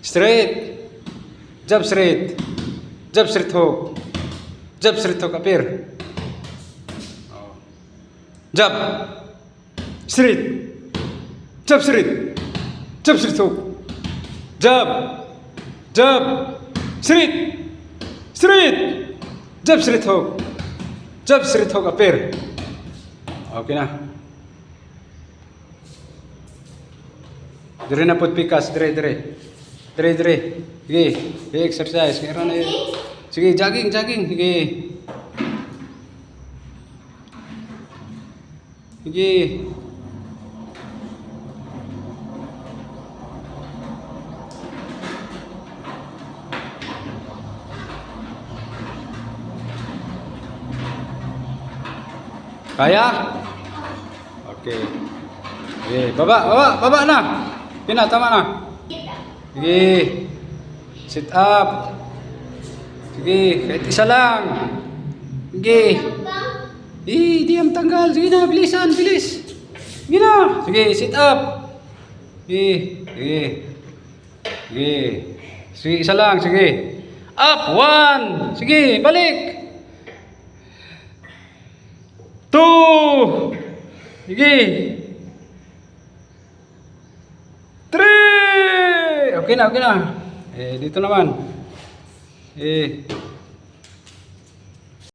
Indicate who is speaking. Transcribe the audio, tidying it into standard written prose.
Speaker 1: Straight. Jab straight. Jab straight hook. Jab straight hook appear. Jab. Straight. Jab straight. Jab straight hook. Jab. Jab. Straight. Straight. Jab straight hook. Jab straight hook appear. Okay na. Dire na pud pikas, dire. Sige, exercise. Meron na. Sige, jogging. Sige. Sige. Kaya? Okay. Sige, baba na. Tama na. Sige. Sit up. Sige, kahit isa lang. Sige. Diam tanggal. Sige na, bilis. Sige na. Sige, sit up. Sige. Sige, isa lang. Sige. Up, 1. Sige, balik. 2. Sige. 3. Okay na. Dito naman.